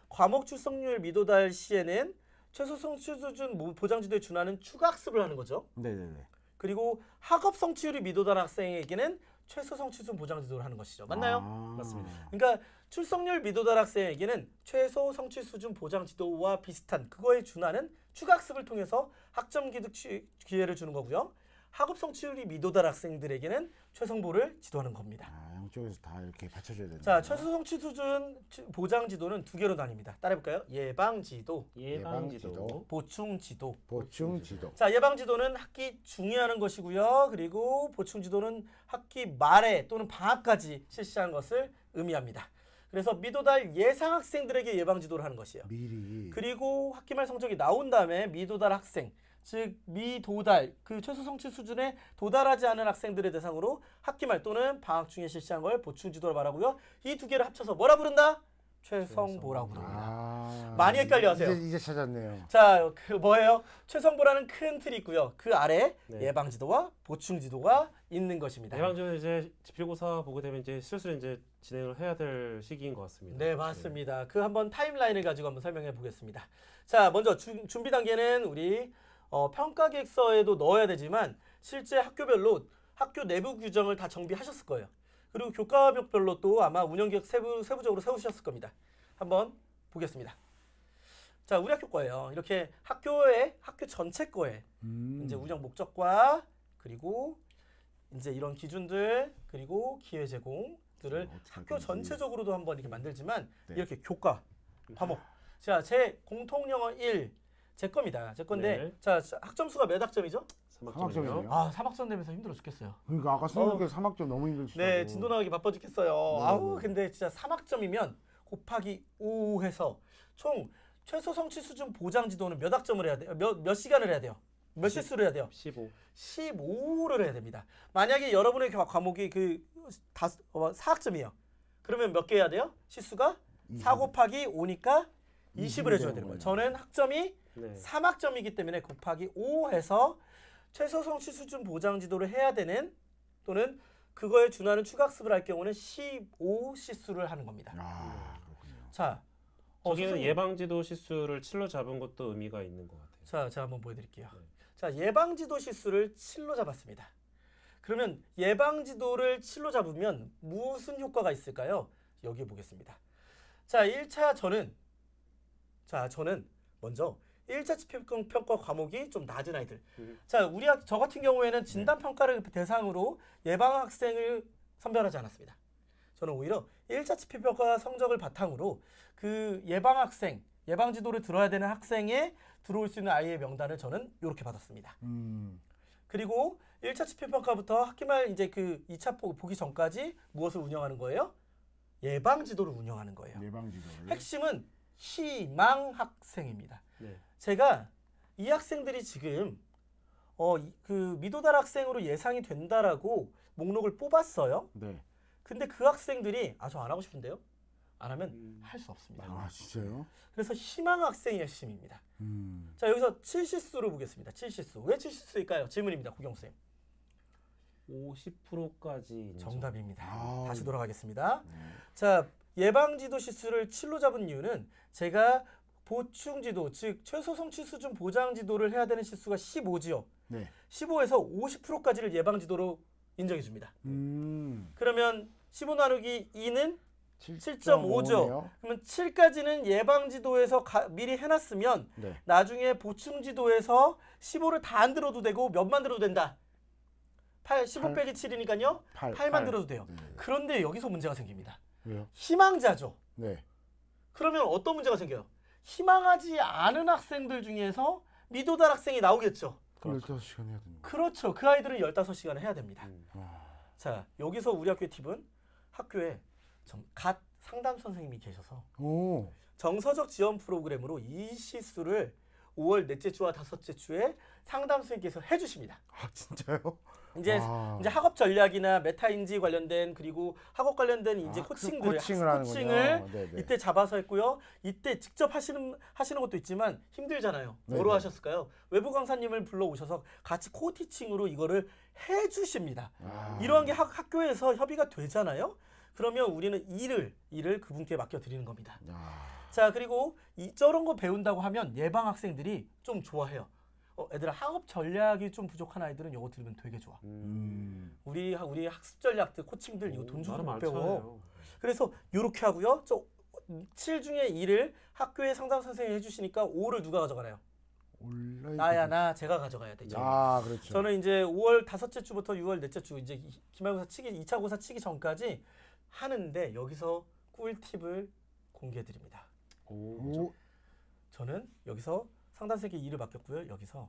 과목 출석률 미도달 시에는 최소 성취 수준 보장 지도에 준하는 추가 학습을 하는 거죠. 네네네. 그리고 학업 성취율이 미도달 학생에게는 최소 성취 수준 보장 지도를 하는 것이죠. 맞나요? 맞습니다. 그러니까 출석률 미도달 학생에게는 최소 성취 수준 보장 지도와 비슷한 그거에 준하는 추가 학습을 통해서 학점 기득 기회를 주는 거고요. 학업 성취율이 미도달 학생들에게는 최성보를 지도하는 겁니다. 양쪽에서 다 이렇게 받쳐줘야 되는. 자, 최소 성취 수준 보장 지도는 2개로 나뉩니다. 따라해볼까요? 예방 지도, 예방지도. 보충 지도. 보충 지도. 자, 예방 지도는 학기 중에 하는 것이고요. 그리고 보충 지도는 학기 말에 또는 방학까지 실시하는 것을 의미합니다. 그래서 미도달 예상 학생들에게 예방 지도를 하는 것이에요. 미리. 그리고 학기 말 성적이 나온 다음에 미도달 학생, 즉 미도달 그 최소 성취 수준에 도달하지 않은 학생들의 대상으로 학기 말 또는 방학 중에 실시한 걸 보충 지도를 말하고요. 이 두 개를 합쳐서 뭐라 부른다? 최성보라고 부릅니다. 많이 헷갈려하세요. 이제 찾았네요. 자, 그 뭐예요? 최성보라는 큰 틀이 있고요. 그 아래 네. 예방 지도와 보충 지도가 있는 것입니다. 예방지도 이제 지필고사 보게 되면 이제 슬슬 이제 진행을 해야 될 시기인 것 같습니다. 네, 맞습니다. 그 한번 타임라인을 가지고 한번 설명해 보겠습니다. 자, 먼저 준비 단계는 우리 평가 계획서에도 넣어야 되지만 실제 학교별로 학교 내부 규정을 다 정비하셨을 거예요. 그리고 교과목별로 또 아마 운영계획 세부적으로 세우셨을 겁니다. 한번 보겠습니다. 자, 우리 학교 거예요. 이렇게 학교 전체 거에 이제 운영 목적과 그리고 이제 이런 기준들 그리고 기회 제공들을 학교 전체적으로도 한번 이렇게 만들지만 네. 이렇게 교과 과목. 자, 제 공통영어 1 제 겁니다. 제 건데 네. 자, 학점수가 몇 학점이죠? 3학점이요. 아, 3학점 되면서 힘들어 죽겠어요. 그러니까 아까 수능에 3학점 너무 힘들시다고. 네, 진도 나가기 바빠 죽겠어요. 아우, 근데 진짜 3학점이면 곱하기 5 해서 총 최소 성취 수준 보장 지도는 몇 학점을 해야 돼요? 몇 시간을 해야 돼요? 몇 실수를 해야 돼요? 15를 해야 됩니다. 만약에 여러분의 과목이 4학점이에요. 그러면 몇 개 해야 돼요? 실수가 4 곱하기 5니까 20을 해줘야 되는 거예요. 저는 학점이 네. 3학점이기 때문에 곱하기 5 해서 최소 성취 수준 보장 지도를 해야 되는 또는 그거에 준하는 추가 학습을 할 경우는 15 실수를 하는 겁니다. 그렇군요. 자, 저기는 예방지도 실수를 7로 잡은 것도 의미가 있는 것 같아요. 자, 제가 한번 보여드릴게요. 네. 자, 예방지도 실수를 7로 잡았습니다. 그러면 예방지도를 7로 잡으면 무슨 효과가 있을까요? 여기 보겠습니다. 자, 저는 먼저 1차 지필평가 과목이 좀 낮은 아이들. 자, 저 같은 경우에는 진단평가를 대상으로 예방학생을 선별하지 않았습니다. 저는 오히려 1차 지필평가 성적을 바탕으로 그 예방학생, 예방지도를 들어야 되는 학생에 들어올 수 있는 아이의 명단을 저는 이렇게 받았습니다. 그리고 1차 지필평가부터 학기말 이제 그 2차 보기 전까지 무엇을 운영하는 거예요? 예방지도를 운영하는 거예요. 예방지도를. 핵심은 희망학생입니다. 네. 제가 이 학생들이 지금 그 미도달 학생으로 예상이 된다라고 목록을 뽑았어요. 네. 근데 그 학생들이 저 안 하고 싶은데요? 안 하면 할 수 없습니다. 진짜요? 그래서 희망학생이 핵심입니다. 자, 여기서 7실수로 보겠습니다. 7실수. 왜 7실수일까요? 질문입니다. 고경쌤. 50%까지 정답입니다. 다시 돌아가겠습니다. 자, 예방지도 실수를 7로 잡은 이유는 제가 보충지도, 즉 최소 성취 수준 보장지도를 해야 되는 실수가 15지요. 네. 15에서 50%까지를 예방지도로 인정해 줍니다. 그러면 15 나누기 2는 7.5죠. 그러면 7까지는 예방지도에서 미리 해놨으면 네. 나중에 보충지도에서 15를 다 안 들어도 되고 몇만 들어도 된다. 15 빼기 7이니까요. 8만 들어도 돼요. 네. 그런데 여기서 문제가 생깁니다. 왜요? 희망자죠. 네. 그러면 어떤 문제가 생겨요? 희망하지 않은 학생들 중에서 미도달 학생이 나오겠죠. 그럼 15시간 해야 되는 거. 그렇죠. 그 아이들은 15시간을 해야 됩니다. 아. 자, 여기서 우리 학교의 팁은 학교에 갓 상담 선생님이 계셔서 오. 정서적 지원 프로그램으로 이 실수를 5월 넷째 주와 다섯째 주에 상담 선생님께서 해주십니다. 아 진짜요? 이제 와. 이제 학업 전략이나 메타 인지 관련된 그리고 학업 관련된 이제 아, 코칭들을 코칭을 학습 하는군요. 코칭을 네네. 이때 잡아서 했고요. 이때 직접 하시는 것도 있지만 힘들잖아요. 뭐로 네네. 하셨을까요? 외부 강사님을 불러 오셔서 같이 코티칭으로 이거를 해주십니다. 아. 이러한 게 학교에서 협의가 되잖아요. 그러면 우리는 일을 그분께 맡겨드리는 겁니다. 아. 자, 그리고 저런 거 배운다고 하면 예방 학생들이 좀 좋아해요. 애들아 학업 전략이 좀 부족한 아이들은 이거 들으면 되게 좋아. 우리 학습 전략들 코칭들 이거 돈 주고 못 배워. 그래서 이렇게 하고요. 저 7 중에 2를 학교에 상담 선생님이 해주시니까 5를 누가 가져가나요? 온라인. 나야 제가 가져가야 되죠. 아 그렇죠. 저는 이제 5월 다섯째 주부터 6월 넷째 주 이제 기말고사 치기 2차 고사 치기 전까지 하는데 여기서 꿀팁을 공개해 드립니다. 오. 저는 여기서 상담 선생님께 일을 맡겼고요. 여기서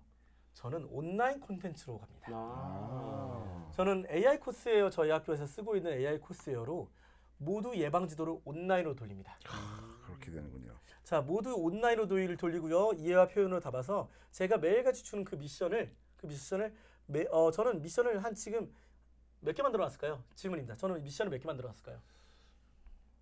저는 온라인 콘텐츠로 갑니다. 아. 저는 AI 코스웨어 저희 학교에서 쓰고 있는 AI 코스웨어로 모두 예방 지도를 온라인으로 돌립니다. 그렇게 되는군요. 자, 모두 온라인으로 돌리고요. 이해와 표현으로 담아서 제가 매일같이 주는 그 미션을 저는 미션을 한 지금 몇 개 만들어 놨을까요? 질문입니다. 저는 미션을 몇 개 만들어 놨을까요?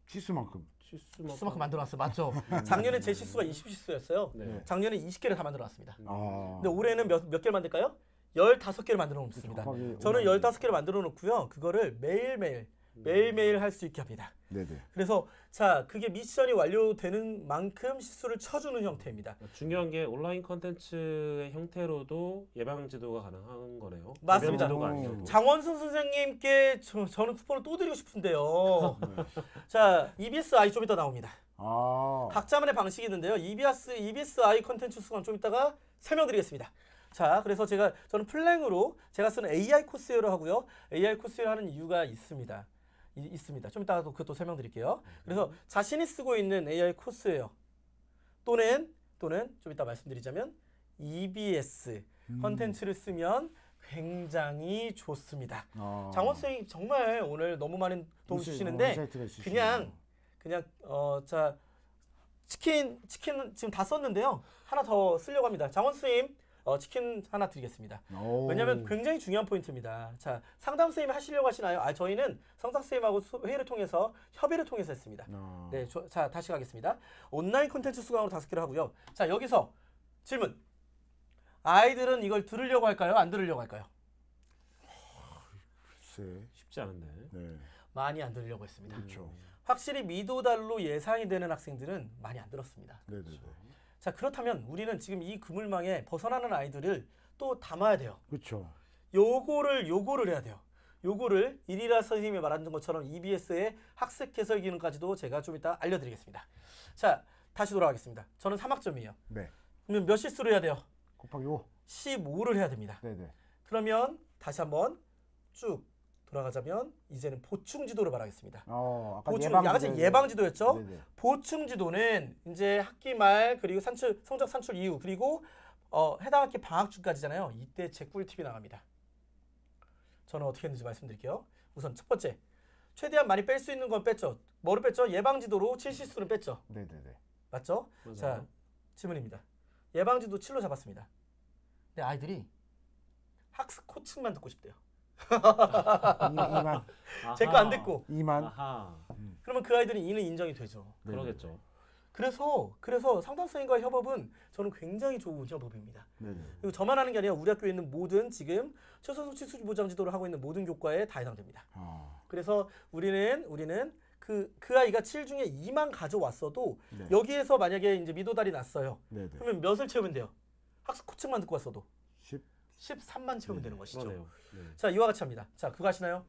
치수만큼. 실수만큼 만들어 놨어요. 맞죠? 작년에 제 실수가 20실수였어요. 네. 작년에 20개를 다 만들어 놨습니다. 아. 근데 올해는 몇 개를 만들까요? 15개를 만들어 놓습니다. 저는 15개를 만들어 놓고요. 그거를 매일매일 할 수 있게 합니다. 네네. 그래서 자, 그게 미션이 완료되는 만큼 실수를 쳐주는 형태입니다. 중요한 게 온라인 컨텐츠의 형태로도 예방 지도가 가능한 거네요. 맞습니다. 예방 지도가 아니어도. 장원순 선생님께 저는 쿠폰을 또 드리고 싶은데요. 자, EBS-I 좀 이따 나옵니다. 아. 각자만의 방식이 있는데요. EBS-I 컨텐츠 수강 좀 이따가 설명드리겠습니다. 자, 그래서 저는 플랭으로 제가 쓰는 AI 코스웨어를 하고요. AI 코스웨어 하는 이유가 있습니다. 좀 이따가 그것도 설명드릴게요. 그래서 자신이 쓰고 있는 AI 코스웨어 또는 좀 이따 말씀드리자면 EBS 컨텐츠를 쓰면 굉장히 좋습니다. 아. 장원 선생님 정말 오늘 너무 많은 도움 주시는데 그냥 자 치킨 지금 다 썼는데요. 하나 더 쓰려고 합니다. 장원 선생님 치킨 하나 드리겠습니다. 오. 왜냐하면 굉장히 중요한 포인트입니다. 자, 상담 선생님이 하시려고 하시나요? 저희는 상담 선생님하고 회의를 통해서 협의를 통해서 했습니다. 아. 네, 자 다시 가겠습니다. 온라인 콘텐츠 수강으로 5개를 하고요. 자, 여기서 질문. 아이들은 이걸 들으려고 할까요? 안 들으려고 할까요? 글쎄. 쉽지 않은데. 네. 많이 안 들으려고 했습니다. 그렇죠. 확실히 미도달로 예상이 되는 학생들은 많이 안 들었습니다. 네네네. 자, 그렇다면 우리는 지금 이 그물망에 벗어나는 아이들을 또 담아야 돼요. 그렇죠. 요거를 해야 돼요. 요거를 이리라 선생님이 말한 것처럼 EBS의 학습 개설 기능까지도 제가 좀 이따 알려드리겠습니다. 자, 다시 돌아가겠습니다. 저는 3학점이에요. 네. 그러면 몇 실수를 해야 돼요? 곱하기 5. 15를 해야 됩니다. 네네. 그러면 다시 한번 쭉 돌아가자면 이제는 보충 지도를 말하겠습니다. 아까 보충, 아까 예방 지도였죠? 네네. 보충 지도는 이제 학기 말 그리고 성적 산출 이후 그리고 해당 학기 방학 주까지잖아요. 이때 제 꿀팁이 나갑니다. 저는 어떻게 했는지 말씀드릴게요. 우선 첫 번째, 최대한 많이 뺄 수 있는 건 뺐죠. 뭐를 뺐죠? 예방 지도로 7실수는 뺐죠. 네네네. 맞죠? 맞아요. 자, 질문입니다. 예방 지도 7로 잡았습니다. 근데 아이들이 학습 코칭만 듣고 싶대요. 2만. 제 거 안 듣고. 2만. 아하. 그러면 그 아이들은 이는 인정이 되죠. 네네. 그러겠죠. 그래서 상담 선생님과의 협업은 저는 굉장히 좋은 협업입니다. 네네. 그리고 저만 하는 게 아니라 우리 학교에 있는 모든 지금 최소 성취 수준 보장 지도를 하고 있는 모든 교과에 다 해당됩니다. 아. 그래서 우리는 그 아이가 7 중에 2만 가져왔어도 네. 여기에서 만약에 이제 미도달이 났어요. 네네. 그러면 몇을 채우면 돼요? 학습 코칭만 듣고 왔어도 10. 13만 채우면 되는 것이죠. 그러네요. 네. 자, 이와 같이 합니다. 자, 그거 아시나요?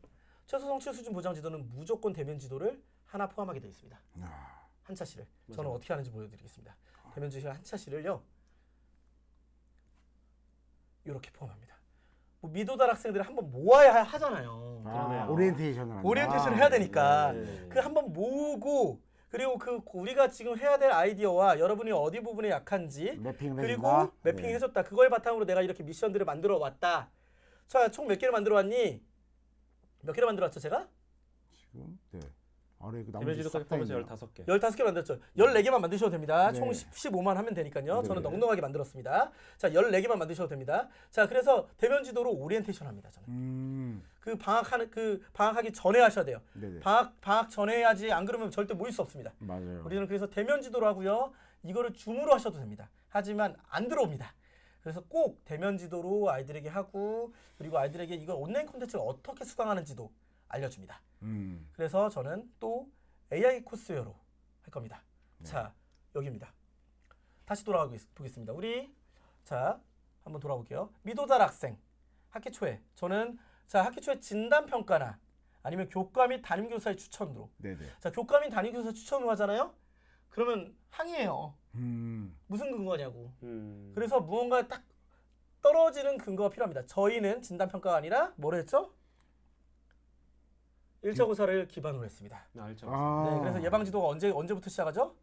최소 성취 수준 보장 지도는 무조건 대면 지도를 하나 포함하게 되어 있습니다. 아. 한차시를. 맞아요. 저는 어떻게 하는지 보여드리겠습니다. 대면 지도 한차시를요. 이렇게 포함합니다. 뭐 미도달 학생들을 한번 모아야 하잖아요. 오리엔테이션을 한다. 오리엔테이션을 해야 되니까 네. 그 한번 모으고 그리고 그 우리가 지금 해야 될 아이디어와 여러분이 어디 부분에 약한지 매핑을 그리고 해준다? 매핑해줬다. 그걸 바탕으로 내가 이렇게 미션들을 만들어 왔다. 자, 총 몇 개를 만들어 왔니? 몇 개를 만들어 왔죠, 제가? 지금 네. 아래 그 나머지 데빌지도까지 싹다 포함해서 있네요. 15개. 15개 만들었죠. 14개만 만드셔도 됩니다. 네. 총 15만 하면 되니까요. 저는 네. 넉넉하게 만들었습니다. 자, 14개만 만드셔도 됩니다. 자, 그래서 대면 지도로 오리엔테이션 합니다, 저는. 그 방학하기 전에 하셔야 돼요. 네네. 방학 전에 해야지 안 그러면 절대 모일 수 없습니다. 맞아요. 우리는 그래서 대면 지도로 하고요. 이거를 줌으로 하셔도 됩니다. 하지만 안 들어옵니다. 그래서 꼭 대면 지도로 아이들에게 하고 그리고 아이들에게 이걸 온라인 콘텐츠를 어떻게 수강하는지도 알려줍니다. 그래서 저는 또 AI 코스웨어로 할 겁니다. 네. 자, 여기입니다. 다시 돌아가 보겠습니다. 우리 자 한번 돌아볼게요. 미도달 학생 학기 초에 저는 자 학기 초에 진단 평가나 아니면 교과 및 담임 교사의 추천으로 네네. 자 교과 및 담임 교사 추천으로 하잖아요. 그러면 항의해요. 무슨 근거냐고. 그래서 무언가 딱 떨어지는 근거가 필요합니다. 저희는 진단 평가가 아니라 뭐를 했죠? 1차 고사를 기반으로 했습니다. 알죠. 네, 그래서 예방 지도가 언제부터 시작하죠?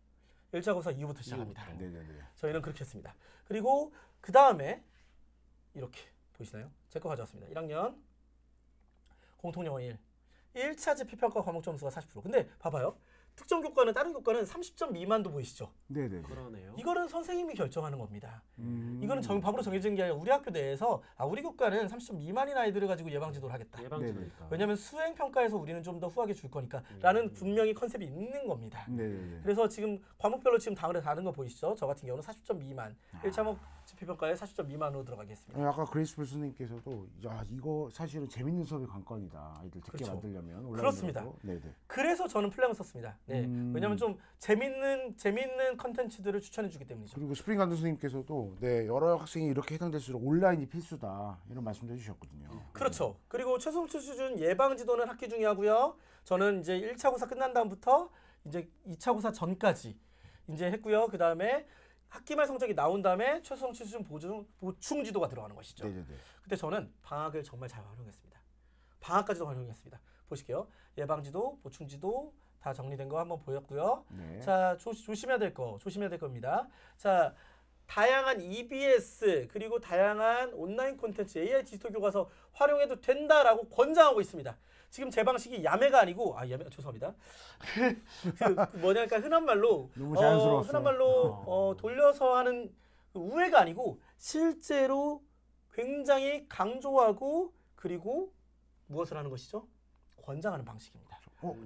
1차 고사 이후부터 시작합니다. 네네네. 저희는 그렇게 했습니다. 그리고 그 다음에 이렇게 보이시나요? 제 거 가져왔습니다. 1학년 공통영어 1. 1차 지필평가 과목 점수가 40%. 근데 봐봐요. 특정 교과는 다른 교과는 30점 미만도 보이시죠? 네네. 그러네요. 이거는 선생님이 결정하는 겁니다. 이거는 법으로 정해진 게 아니라 우리 학교 내에서 우리 교과는 30점 미만인 아이들을 가지고 예방 지도를 하겠다. 예방지도니까. 왜냐하면 수행 평가에서 우리는 좀 더 후하게 줄 거니까라는 분명히 컨셉이 있는 겁니다. 네네네. 그래서 지금 과목별로 지금 다른 거 보이시죠? 저 같은 경우는 40점 미만, 1차목 지필평가에 40점 미만으로 들어가겠습니다. 아까 그레이스풀 선생님께서도 야 이거 사실은 재밌는 수업이 관건이다. 아이들 듣게 그렇죠. 만들려면 온라인으로. 그렇습니다. 네네. 그래서 저는 플랭을 썼습니다. 네. 왜냐하면 좀 재밌는 컨텐츠들을 추천해주기 때문이죠. 그리고 스프링 감독 선생님께서도 네 여러 학생이 이렇게 해당될수록 온라인이 필수다 이런 말씀도 해주셨거든요. 그렇죠. 그리고 최성출 수준 예방 지도는 학기 중에 하고요. 저는 이제 1차 고사 끝난 다음부터 이제 2차 고사 전까지 이제 했고요. 그 다음에 학기 말 성적이 나온 다음에 최성출 수준 보충 지도가 들어가는 것이죠. 네네네. 근데 저는 방학을 정말 잘 활용했습니다. 방학까지도 활용했습니다. 보실게요. 예방 지도, 보충 지도 다 정리된 거 한번 보였고요. 네. 자, 조심해야 될 겁니다. 자, 다양한 EBS 그리고 다양한 온라인 콘텐츠 AI 디지털 교과서 활용해도 된다라고 권장하고 있습니다. 지금 제 방식이 야매가 아니고 죄송합니다. 그러니까 흔한 말로 너무 자연스러웠어요. 흔한 말로 돌려서 하는 우회가 아니고 실제로 굉장히 강조하고 그리고 무엇을 하는 것이죠? 권장하는 방식입니다.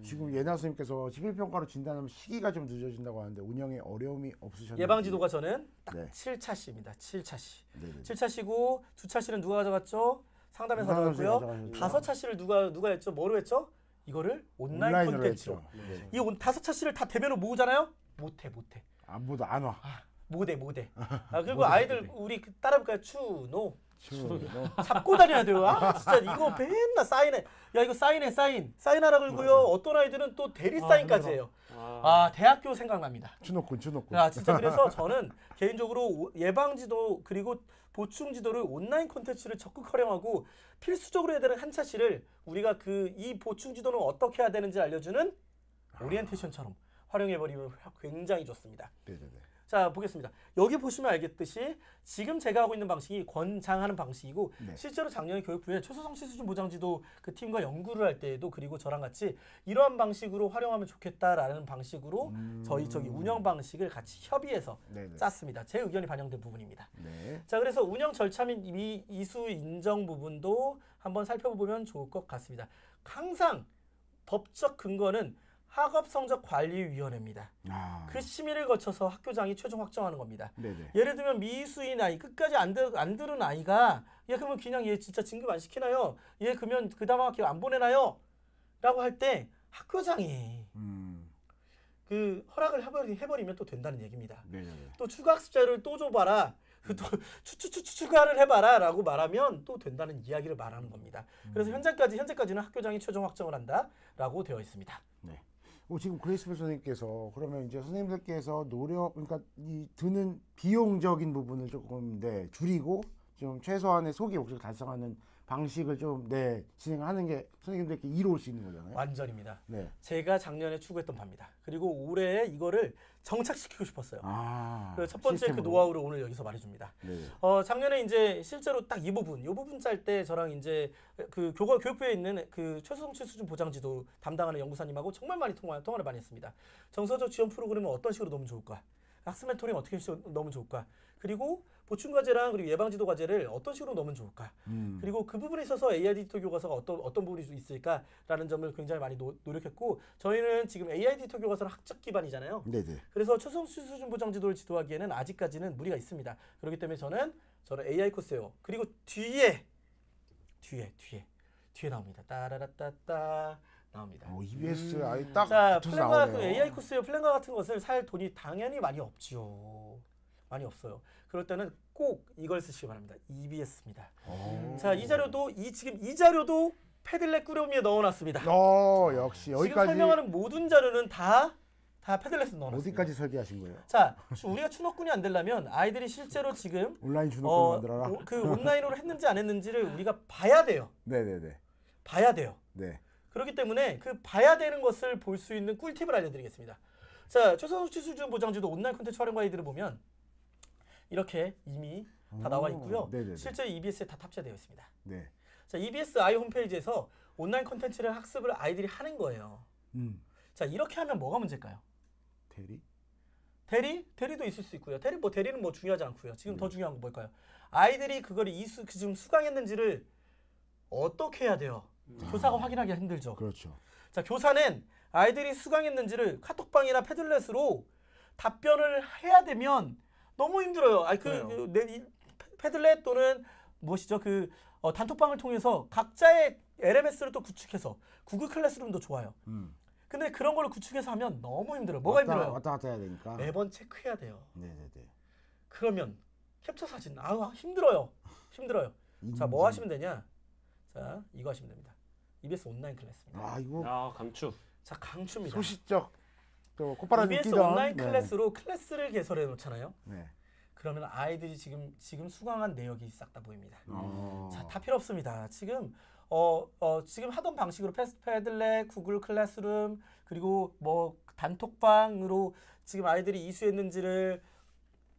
지금 예나 선생님께서 지필평가로 진단하면 시기가 좀 늦어진다고 하는데 운영에 어려움이 없으셨나요? 예방지도가 저는 딱 네. 7차시입니다. 7차시. 네네. 7차시고 2차시는 누가 가져갔죠? 상담에서 가져갔고요. 가져가셨죠. 5차시를 누가 했죠? 뭐로 했죠? 이거를 온라인 온라인으로 콘텐츠로. 했죠. 네. 이 5차시를 다 대면으로 모으잖아요? 못해. 아무도 안 와. 모대. 그리고 아이들 우리 따라해볼까요? 추노. 너 잡고 다녀야 돼요. 진짜 이거 맨날 사인해. 야 이거 사인하라 그러고요. 어떤 아이들은 또 대리 사인까지 해요. 대학교 생각납니다. 추노꾼. 진짜 그래서 저는 개인적으로 예방지도 그리고 보충지도를 온라인 콘텐츠를 적극 활용하고 필수적으로 해야 되는 한 차시를 우리가 이 보충지도는 어떻게 해야 되는지 알려주는 오리엔테이션처럼 활용해버리면 굉장히 좋습니다. 네네네. 자 보겠습니다. 여기 보시면 알겠듯이 지금 제가 하고 있는 방식이 권장하는 방식이고 네. 실제로 작년에 교육부에 최소성취 수준 보장지도 그 팀과 연구를 할 때에도 그리고 저랑 같이 이러한 방식으로 활용하면 좋겠다라는 방식으로 저희 운영 방식을 같이 협의해서 네네. 짰습니다. 제 의견이 반영된 부분입니다. 네. 자 그래서 운영 절차 및 이수 인정 부분도 한번 살펴보면 좋을 것 같습니다. 항상 법적 근거는 학업성적관리위원회입니다. 그 심의를 거쳐서 학교장이 최종 확정하는 겁니다. 네네. 예를 들면 미수인 아이, 끝까지 안 들은 아이가 그러면 그냥 얘 진짜 진급 안 시키나요? 얘 그러면 그 다음 학기 안 보내나요? 라고 할 때 학교장이 그 허락을 해버리면 또 된다는 얘기입니다. 네네. 또 추가 학습자를 또 줘봐라. 또 추가를 해봐라 라고 말하면 또 된다는 이야기를 말하는 겁니다. 그래서 현재까지는 학교장이 최종 확정을 한다라고 되어 있습니다. 네. 지금 그레이스풀 선생님께서 그러면 이제 선생님들께서 그러니까 이 드는 비용적인 부분을 조금 줄이고 좀 최소한의 소기 목적을 달성하는 방식을 좀 진행하는 게 선생님들께 이로울 수 있는 거잖아요. 완전입니다. 네. 제가 작년에 추구했던 바입니다. 그리고 올해 이거를 정착시키고 싶었어요. 그래서 첫 번째 시스템으로. 그 노하우를 오늘 여기서 말해줍니다. 네. 작년에 이제 실제로 딱 이 부분 짤 때 저랑 이제 그 교육부에 있는 그 최소성취 수준 보장지도 담당하는 연구사님하고 정말 많이 통화를 많이 했습니다. 정서적 지원 프로그램은 어떤 식으로 넣으면 좋을까? 학습 멘토링 어떻게 넣으면 좋을까? 그리고 보충 과제랑 그리고 예방 지도 과제를 어떤 식으로 넣으면 좋을까? 그리고 그 부분에 있어서 AI 디지털 교과서가 어떤 부분이 있을까라는 점을 굉장히 많이 노력했고 저희는 지금 AI 디지털 교과서는 학적 기반이잖아요. 네네. 그래서 최소성취 수준 보장 지도를 지도하기에는 아직까지는 무리가 있습니다. 그렇기 때문에 저는 AI 코스예요. 그리고 뒤에 나옵니다. 따라라따따 나옵니다. EBS 아예 딱 자, 붙어서 플랜과 나오네요. 그 AI 코스요. 플랜과 같은 것을 살 돈이 당연히 많이 없지요. 많이 없어요. 그럴 때는 꼭 이걸 쓰시기 바랍니다. EBS입니다. 자, 이 자료도 패들렛 꾸러미에 넣어놨습니다. 역시 지금 여기까지 설명하는 모든 자료는 다 패들렛에 넣어놨습니다. 어디까지 설계하신 거예요? 자, 우리가 추노꾼이 안 되려면 아이들이 실제로 지금 온라인 주노권 만들어라. 그 온라인으로 했는지 안 했는지를 우리가 봐야 돼요. 네네네. 봐야 돼요. 네. 그렇기 때문에 그 봐야 되는 것을 볼 수 있는 꿀팁을 알려드리겠습니다. 자, 최소성취 수준 보장지도 온라인 콘텐츠 활용 가이드를 보면 이렇게 이미 다 나와 있고요. 네네네. 실제 EBS에 다 탑재되어 있습니다. 네. 자, EBS 아이 홈페이지에서 온라인 콘텐츠를 학습을 아이들이 하는 거예요. 자, 이렇게 하면 뭐가 문제일까요? 대리도 있을 수 있고요. 대리는 뭐 중요하지 않고요. 지금 더 중요한 건 뭘까요? 아이들이 그걸 지금 수강했는지를 어떻게 해야 돼요? 교사가 확인하기가 힘들죠. 그렇죠. 자, 교사는 아이들이 수강했는지를 카톡방이나 패들렛으로 답변을 해야 되면 너무 힘들어요. 패들렛 또는 무엇이죠? 단톡방을 통해서 각자의 LMS를 또 구축해서 구글 클래스룸도 좋아요. 근데 그런 걸 구축해서 하면 너무 힘들어요. 뭐가 힘들어요? 왔다 갔다 해야 되니까. 매번 체크해야 돼요. 네네네. 그러면 캡처 사진 힘들어요. 자, 뭐 하시면 되냐? 자, 이거 하시면 됩니다. EBS 온라인 클래스입니다. 이거 강추. 자, 강추입니다. 소시적 또 콧바람이 EBS 끼던 온라인 클래스로 클래스를 개설해 놓잖아요. 네. 그러면 아이들이 지금 수강한 내역이 싹 다 보입니다. 자, 다 필요 없습니다. 지금 지금 하던 방식으로 패들렛, 구글 클래스룸 그리고 뭐 단톡방으로 지금 아이들이 이수했는지를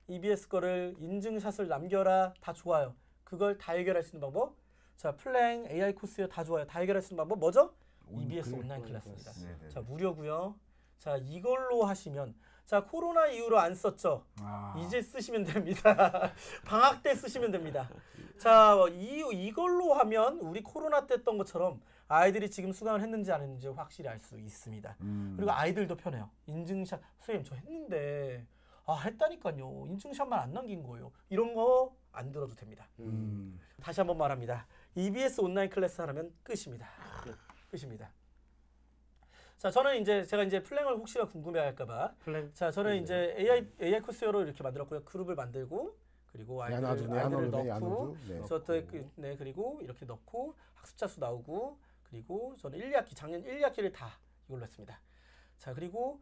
EBS 거를 인증샷을 남겨라 다 좋아요. 그걸 다 해결할 수 있는 방법. 자, 플랭, AI 코스요 다 좋아요. 다 해결할 수 있는 방법 뭐죠? EBS 온라인 클래스입니다. 자, 무료고요. 자, 이걸로 하시면 자, 코로나 이후로 안 썼죠? 이제 쓰시면 됩니다. 방학 때 쓰시면 됩니다. 자, 이걸로 하면 우리 코로나 때 했던 것처럼 아이들이 지금 수강을 했는지 안 했는지 확실히 알 수 있습니다. 그리고 아이들도 편해요. 인증샷, 선생님 저 했는데 했다니까요. 인증샷만 안 남긴 거예요. 이런 거 안 들어도 됩니다. 다시 한번 말합니다. EBS 온라인 클래스 하면 끝입니다. 끝입니다. 자, 제가 이제 플랭을 혹시나 궁금해할까봐. 자, 저는 이제 AI 코스로 이렇게 만들었고요. 그룹을 만들고 그리고 아이들을 넣고, 그리고 이렇게 넣고 학습자 수 나오고 그리고 저는 작년 1학기를 다 이걸로 했습니다. 자, 그리고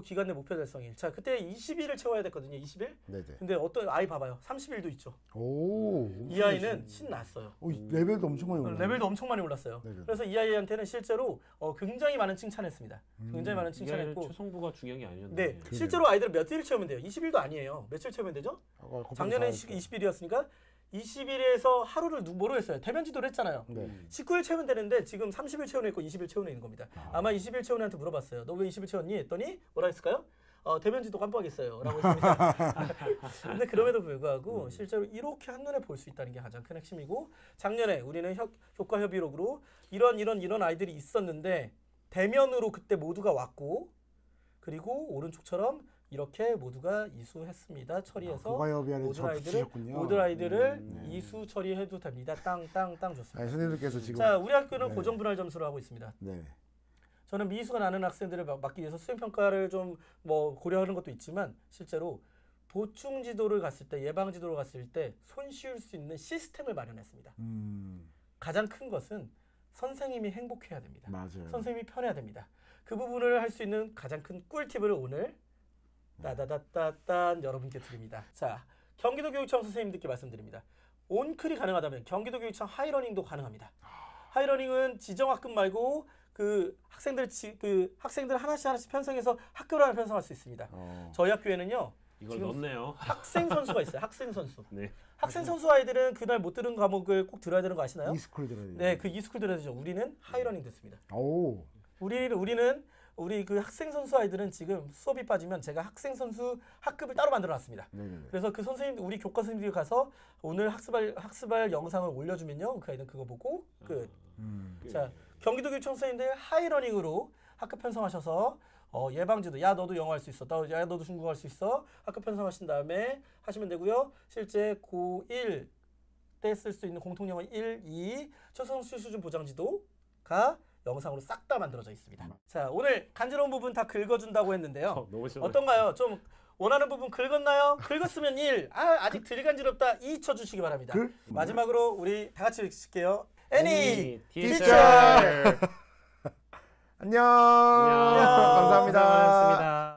기간 내 목표 달성일. 자, 그때 20일을 채워야 됐거든요. 20일. 네네. 근데 어떤 아이 봐봐요. 30일도 있죠. 이 아이는 신났어요. 레벨도 엄청 많이 올랐어요. 레벨도 엄청 많이 올랐어요. 네네. 그래서 이 아이한테는 실제로 굉장히 많은 칭찬했습니다. 굉장히 많은 칭찬했고. 최성부가 중요한 게 아니었네. 네, 실제로 아이들 몇 일을 채우면 돼요? 20일도 아니에요. 며칠 채우면 되죠? 작년에 20일이었으니까 20일에서 하루를 뭐로 했어요? 대면 지도를 했잖아요. 19일 채우면 되는데 지금 30일 채우는 있고 20일 채우는 있는 겁니다. 아마 20일 채우는 애한테 물어봤어요. 너 왜 20일 채웠니? 했더니 뭐라 했을까요? 대면 지도 깜빡했어요. 라고 했습니다. 근데 그럼에도 불구하고 실제로 이렇게 한눈에 볼 수 있다는 게 가장 큰 핵심이고 작년에 우리는 효과 협의록으로 이런 아이들이 있었는데 대면으로 그때 모두가 왔고 그리고 오른쪽처럼 이렇게 모두가 이수했습니다. 처리해서 모든 아이들을 이수 처리해도 됩니다. 땅 좋습니다. 선생님들께서 지금 자, 우리 학교는 고정 분할 점수를 하고 있습니다. 네. 저는 미수가 나는 학생들을 막기 위해서 수행 평가를 좀 고려하는 것도 있지만 실제로 보충 지도를 갔을 때 예방 지도를 갔을 때 손쉬울 수 있는 시스템을 마련했습니다. 가장 큰 것은 선생님이 행복해야 됩니다. 맞아요. 선생님이 편해야 됩니다. 그 부분을 할 수 있는 가장 큰 꿀팁을 오늘 따다다따딴 여러분께 드립니다. 자, 경기도교육청 선생님들께 말씀드립니다. 온클이 가능하다면 경기도 교육청 하이러닝도 가능합니다. 하이러닝은 지정 학급 말고 그 학생들 하나씩 편성해서 학교를 하나 편성할 수 있습니다. 저희 학교에는요. 이걸 넣었네요. 학생 선수가 있어요. 학생 선수. 네. 학생 선수 아이들은 그날 못 들은 과목을 꼭 들어야 되는 거 아시나요? 이스쿨 들어야 돼요. 네, 그 이스쿨 들어야 되죠. 우리는 하이러닝 듣습니다. 오. 우리 그 학생 선수 아이들은 지금 수업이 빠지면 제가 학생 선수 학급을 따로 만들어 놨습니다. 네네네. 그래서 그 선생님 우리 교과 선생님들이 가서 오늘 학습할 영상을 올려주면요. 그 아이는 그거 보고 끝. 자, 경기도교육청 선생님들 하이러닝으로 학급 편성하셔서 예방지도 야 너도 영어 할 수 있어. 야 너도 중국어 할 수 있어. 학급 편성하신 다음에 하시면 되고요. 실제 고1 때 쓸 수 있는 공통영어 1, 2 초성수 수준 보장지도가 영상으로 싹 다 만들어져 있습니다. 자, 오늘 간지러운 부분 다 긁어준다고 했는데요. 너무 시원해. 어떤가요? 좀 원하는 부분 긁었나요? 긁었으면 1, 아직 덜 간지럽다 2 쳐주시기 바랍니다. 마지막으로 우리 다 같이 외칠게요. 애니 티처! 안녕. 안녕. 감사합니다. 고생하셨습니다.